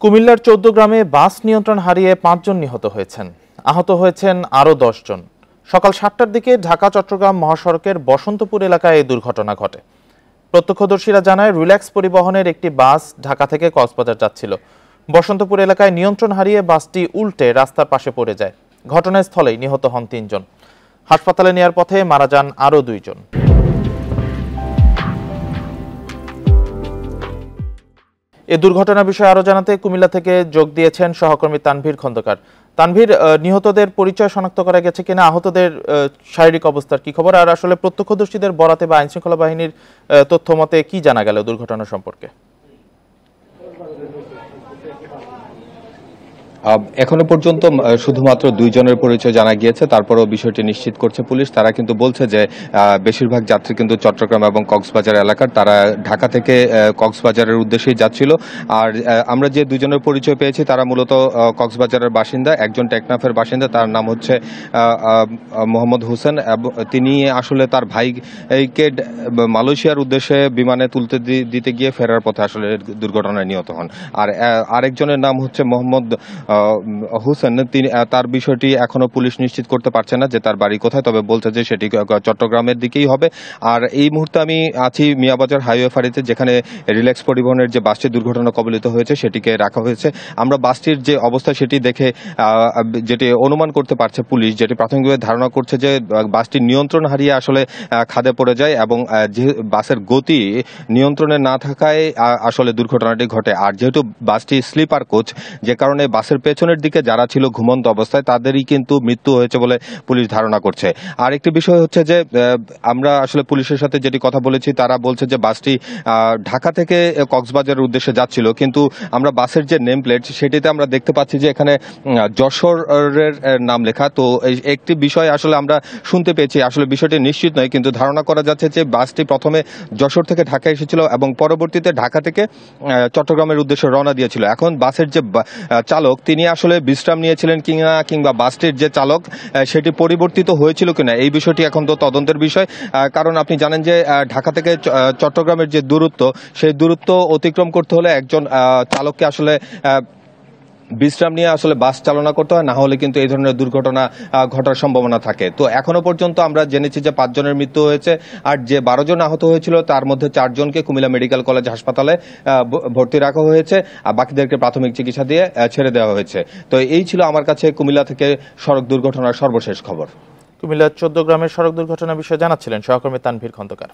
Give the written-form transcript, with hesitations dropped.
কুমিল্লার ১৪ গ্রামে বাস নিয়ন্ত্রণ হারিয়ে ৫ জন নিহত হয়েছেন। আহত হয়েছেন আরও ১০ জন। সকাল ৭টার দিকে ঢাকা-চট্টগ্রাম মহাসড়কের বসন্তপুর এলাকায় এই দুর্ঘটনা ঘটে। প্রত্যক্ষদর্শীরা জানায়, রিল্যাক্স পরিবহনের একটি বাস ঢাকা থেকে কক্সবাজার যাচ্ছিল। বসন্তপুর এলাকায় নিয়ন্ত্রণ হারিয়ে বাসটি উল্টে রাস্তার পাশে পড়ে যায়। ঘটনাস্থলেই নিহত হন ৩ জন। হাসপাতালে নেয়ার পথে মারা যান আরও ২ জন। এ দুর্ঘটনার বিষয়ে আরো জানাতে কুমিল্লা থেকে যোগ দিয়েছেন সহকর্মী তানভীর খন্দকার। তানভীর, নিহতদের পরিচয় শনাক্ত করা গেছে কিনা, আহতদের শারীরিক অবস্থার কি খবর, আর আসলে প্রত্যক্ষদর্শীদের বরাতে বা আইনশৃঙ্খলা বাহিনীর তথ্য মতে কি জানা গেল দুর্ঘটনা সম্পর্কে? এখনো পর্যন্ত শুধুমাত্র ২ জনের পরিচয় জানা গিয়েছে। তারপরেও বিষয়টি নিশ্চিত করছে পুলিশ। তারা কিন্তু বলছে যে বেশিরভাগ যাত্রী কিন্তু চট্টগ্রাম এবং কক্সবাজার এলাকার, তারা ঢাকা থেকে কক্সবাজারের উদ্দেশ্যেই যাচ্ছিল। আর আমরা যে ২ জনের পরিচয় পেয়েছি তারা মূলত কক্সবাজারের বাসিন্দা। একজন টেকনাফের বাসিন্দা, তার নাম হচ্ছে মোহাম্মদ হোসেন। তিনি আসলে তার ভাইকে মালয়েশিয়ার উদ্দেশ্যে বিমানে তুলতে দিতে গিয়ে ফেরার পথে আসলে দুর্ঘটনায় নিহত হন। আর আরেকজনের নাম হচ্ছে মোহাম্মদ হোসেন। তিনি তার বিষয়টি এখনো পুলিশ নিশ্চিত করতে পারছে না যে তার বাড়ি কোথায়, তবে বলছে যে সেটি চট্টগ্রামের দিকেই হবে। আর এই মুহূর্তে আমি আছি মিয়াবাজার হাইওয়ে ফাঁড়িতে, যেখানে রিল্যাক্স পরিবহনের যে বাসটি দুর্ঘটনা কবলিত হয়েছে সেটিকে রাখা হয়েছে। আমরা বাসটির যে অবস্থা সেটি দেখে যেটি অনুমান করতে পারছে পুলিশ, যেটি প্রাথমিকভাবে ধারণা করছে যে বাসটি নিয়ন্ত্রণ হারিয়ে আসলে খাদে পড়ে যায় এবং যে বাসের গতি নিয়ন্ত্রণে না থাকায় আসলে দুর্ঘটনাটি ঘটে। আর যেহেতু বাসটি স্লিপার কোচ, যে কারণে বাসের পেছনের দিকে যারা ছিল ঘুমন্ত অবস্থায় তাদেরই কিন্তু মৃত্যু হয়েছে বলে পুলিশ ধারণা করছে। আর একটি বিষয় হচ্ছে যে আমরা আসলে পুলিশের সাথে যেটি কথা বলেছি, তারা বলছে যে বাসটি ঢাকা থেকে কক্সবাজারের উদ্দেশ্যে যাচ্ছিল, কিন্তু আমরা বাসের যে নেম প্লেট সেটিতে আমরা দেখতে পাচ্ছি যে এখানে যশোরের নাম লেখা। তো একটি বিষয় আসলে আমরা শুনতে পেয়েছি, আসলে বিষয়টি নিশ্চিত নয়, কিন্তু ধারণা করা যাচ্ছে যে বাসটি প্রথমে যশোর থেকে ঢাকা এসেছিল এবং পরবর্তীতে ঢাকা থেকে চট্টগ্রামের উদ্দেশ্যে রওনা দিয়েছিল। এখন বাসের যে চালক তিনি আসলে বিশ্রাম নিয়েছিলেন কিংবা বাসটির যে চালক সেটি পরিবর্তিত হয়েছিল কিনা, এই বিষয়টি এখন তো তদন্তের বিষয়। কারণ আপনি জানেন যে ঢাকা থেকে চট্টগ্রামের যে দূরত্ব, সেই দূরত্ব অতিক্রম করতে হলে একজন চালককে আসলে বিশ্রাম নিয়ে আসলে বাস চালনা করতে হয়, না হলে কিন্তু এই ধরনের দুর্ঘটনা ঘটার সম্ভাবনা থাকে। তো এখনো পর্যন্ত আমরা জেনেছি যে ৫ জনের মৃত্যু হয়েছে, আর যে ১২ জন আহত হয়েছিল তার মধ্যে ৪ জনকে কুমিল্লা মেডিকেল কলেজ হাসপাতালে ভর্তি রাখা হয়েছে, আর বাকিদেরকে প্রাথমিক চিকিৎসা দিয়ে ছেড়ে দেওয়া হয়েছে। তো এই ছিল আমার কাছে কুমিল্লা থেকে সড়ক দুর্ঘটনার সর্বশেষ খবর। কুমিল্লার ১৪ গ্রামের সড়ক দুর্ঘটনার বিষয়ে জানাচ্ছিলেন সহকর্মী তানভীর খন্দকার।